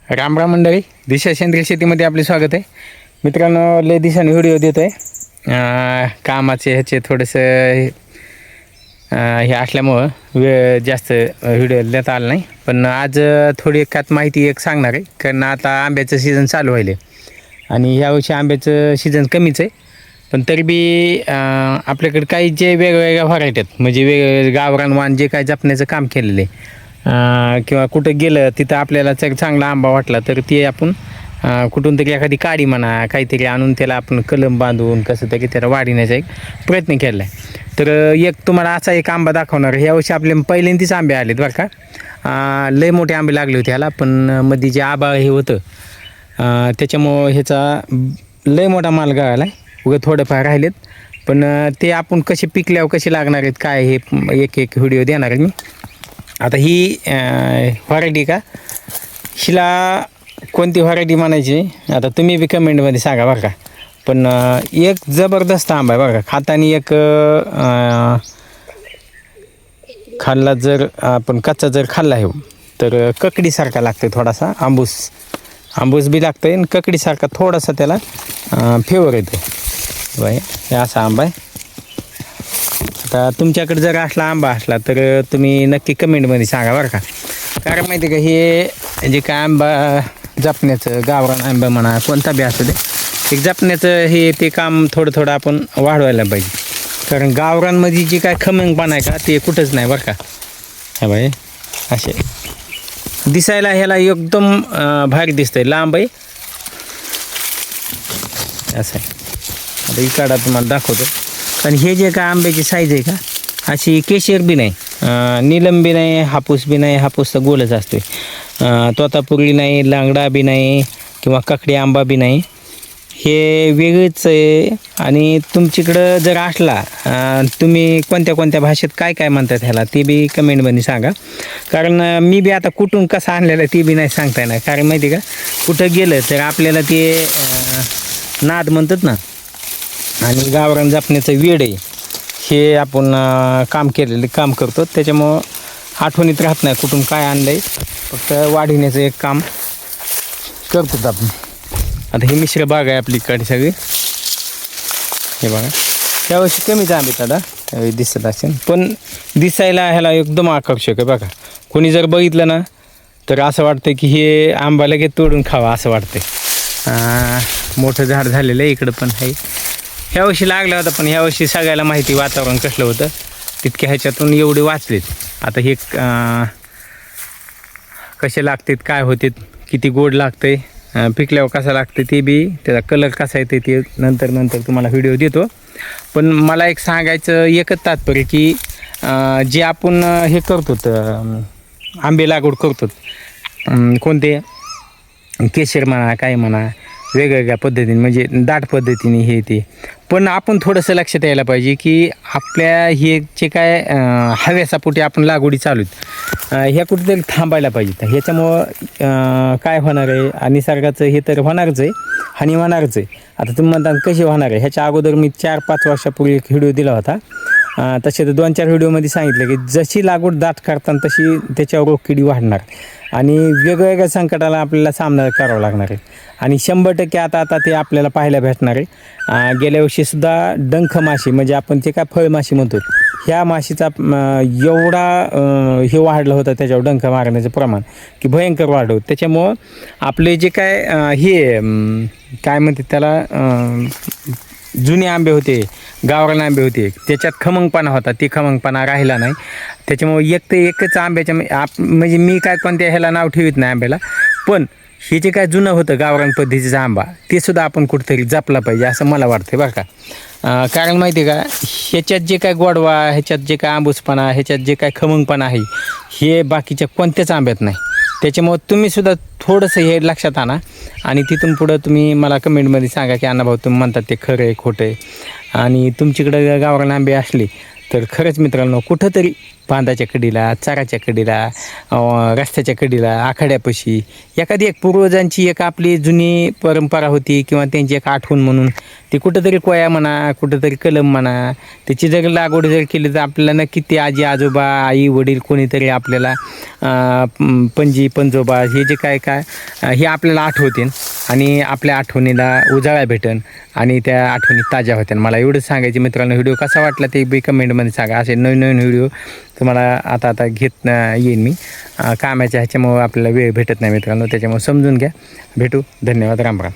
रामराम मंडळी, दिशा सेंद्रिय शेतीमध्ये आपले स्वागत आहे. मित्रांनो, लय दिवसांनी व्हिडिओ देतो आहे. कामाचे ह्याचे थोडंसं हे असल्यामुळं जास्त व्हिडिओ देता आला नाही. पण आज थोडी एकात माहिती एक सांगणार आहे, कारण आता आंब्याचं सीझन चालू व्हायले आणि ह्यावर्षी आंब्याचं सीझन कमीच आहे. पण तरी बी आपल्याकडे काही जे वेगवेगळ्या व्हरायटी आहेत, म्हणजे वेगवेगळे गावरान वाण जे काय जपण्याचं काम केलेलं आहे किंवा कुठं गेलं तिथं आपल्याला चांगला आंबा वाटला तर ते आपण कुठून तरी एखादी काडी म्हणा काहीतरी आणून त्याला आपण कलम बांधून कसं तरी त्याला वाढविण्याचा एक प्रयत्न केला आहे. तर एक तुम्हाला असा एक आंबा दाखवणार. यावर्षी आपले पहिल्यांदाच आंबे आलेत बरं का. लय मोठे आंबे लागले होते ह्याला, पण मध्ये जे आबा हे होतं त्याच्यामुळं ह्याचा लय मोठा माल गळाला आहे. उगं थोडेफार राहिलेत, पण ते आपण कसे पिकल्यावर कसे लागणार आहेत काय हे एक एक व्हिडिओ देणार आहे मी. आता ही व्हरायटी का, हिला कोणती व्हरायटी म्हणायची आता तुम्ही बी कमेंटमध्ये सांगा बरं का. पण एक जबरदस्त आंबा आहे बरं का. खाताना एक खाल्ला जर आपण कच्चा जर खाल्ला आहे तर ककडीसारखा लागतो, थोडासा आंबूस बी लागतं आणि ककडीसारखा थोडासा त्याला फेवर येतो बाय. हे असा आंबा आहे. आता तुमच्याकडे जर असला आंबा असला तर तुम्ही नक्की कमेंटमध्ये सांगा बरं का. कारण माहिती आहे का, हे जे काय आंबा जपण्याचं गावरान आंबा म्हणा कोणता बी असू दे, एक जपण्याचं हे ते काम थोडं आपण वाढवायला पाहिजे. कारण गावरानमध्ये जी काय खमंगपणा आहे का ते कुठंच नाही बरं का. हे बाई असे दिसायला ह्याला एकदम भारी दिसतंय, लांब आहे असं आहे. आता इकडा तुम्हाला दाखवतो. कारण हे जे काय आंब्याची साईज आहे का अशी केशर बी नाही, नीलम बी नाही, हापूस बी नाही. हापूस तर गोलच असतोय. तोतापुरी नाही, लांगडा बी नाही किंवा ककडी आंबा बी नाही. हे वेगळंच आहे. आणि तुमच्याकडं जर असला तुम्ही कोणत्या भाषेत काय काय म्हणतात ह्याला ते बी कमेंटमध्ये सांगा. कारण मी बी आता कुठून कसं आणलेलं ते बी नाही सांगता येणार. कारण माहिती का, कुठं गेलं तर आपल्याला ते नाद म्हणतात ना, आणि गावरान जपण्याचं वेड आहे हे आपण काम करतो. त्याच्यामुळं आठवणीत राहत नाही कुठून काय आणलं आहे, फक्त वाढविण्याचं एक काम करतो आपण. आता ही मिश्र बाग आहे आपलीकडे सगळी. हे बघा, यावर्षी कमीच आंबे दादा दिसत असेल, पण दिसायला ह्याला एकदम आकर्षक आहे बघा. कोणी जर बघितलं ना तर असं वाटतं की हे आंबा लगेच तोडून खावा असं वाटतं. मोठं झाड झालेलं आहे इकडं पण आहे. ह्यावर्षी लागलं होतं, पण ह्यावर्षी सगळ्याला माहिती वातावरण कसलं होतं, तितक्या ह्याच्यातून एवढे वाचलेत. आता हे कसे लागतात काय होते, किती गोड लागते, पिकल्यावर कसा लागते ते बी, त्याचा कलर कसा येते ते नंतर तुम्हाला व्हिडिओ देतो. पण मला एक सांगायचं एकच तात्पर्य की जे आपण हे करतो आंबे लागवड करतो, कोणते केशर म्हणा काय म्हणा वेगवेगळ्या पद्धतीने, म्हणजे दाट पद्धतीने हे ते, पण आपण थोडंसं लक्षात यायला पाहिजे की आपल्या हे जे काय हव्यासापोटी आपण लागवडी चालू आहेत ह्या कुठेतरी थांबायला पाहिजेत. ह्याच्यामुळं काय होणार आहे, निसर्गाचं हे तर होणारच आहे, हानी होणारच आहे. आता तुम्ही म्हणता कशी होणार आहे, ह्याच्या अगोदर मी 4-5 वर्षापूर्वी एक व्हिडिओ दिला होता. तसे तर 2-4 व्हिडिओमध्ये सांगितलं की जशी लागवड दाट करताना तशी त्याच्यावर किडी वाढणार आणि वेगवेगळ्या संकटाला आपल्याला सामना करावा लागणार आहे. आणि 100% आता ते आपल्याला पाहायला भेटणार आहे. गेल्या वर्षीसुद्धा डंख माशी, म्हणजे आपण ते काय फळमाशी म्हणतो, ह्या माशीचा एवढा हे वाढलं होतं त्याच्यावर डंख मारण्याचं प्रमाण की भयंकर वाढलं होतं. त्याच्यामुळं आपले जे काय हे काय म्हणतात त्याला जुने आंबे होते, गावरान आंबे होते, त्याच्यात खमंगपणा होता, ते खमंगपणा राहिला नाही. त्याच्यामुळे एकच आंब्याच्या म्हणजे मी काय कोणत्या ह्याला नाव ठेवीत नाही आंब्याला, पण हे जे काय जुनं होतं गावरान पद्धतीचा आंबा ते सुद्धा आपण कुठेतरी जपला पाहिजे असं मला वाटतं बरं का. कारण माहिती आहे का, ह्याच्यात जे काय गोडवा, ह्याच्यात जे काय आंबूसपणा, ह्याच्यात जे काय खमंगपणा आहे हे बाकीच्या कोणत्याच आंब्यात नाही. त्याच्यामुळं तुम्हीसुद्धा थोडंसं हे लक्षात आणा आणि तिथून पुढं तुम्ही मला कमेंटमध्ये सांगा की अण्णाभाऊ तुम्ही म्हणतात ते खरं आहे खोटं आहे. आणि तुमच्याकडं गावरान आंबे असले तर खरंच मित्रांनो कुठंतरी बांधाच्या कडीला, चाराच्या कडीला, रस्त्याच्या कडीला, आखाड्यापाशी एखादी एक पूर्वजांची एक आपली जुनी परंपरा होती किंवा त्यांची एक आठवण म्हणून ती कुठंतरी कोया म्हणा, कुठंतरी कलम म्हणा, त्याची जर लागवड जर केली तर आपल्याला नक्की ते आजी आजोबा, आई वडील कोणीतरी आपल्याला पणजी पंजोबा हे जे काय हे आपल्याला आठवतील आणि आपल्या आठवणीला उजाळा भेटेल आणि त्या आठवणी ताज्या होत्या. मला एवढंच सांगायचे मित्रांनो. व्हिडिओ कसा वाटला ते बी कमेंटमध्ये सांगा. असे नवीन नवीन व्हिडिओ तुम्हाला आता घेत येईन मी. कामाच्या ह्याच्यामुळं आपल्याला वेळ भेटत नाही मित्रांनो, त्याच्यामुळे समजून घ्या. भेटू. धन्यवाद. राम राम.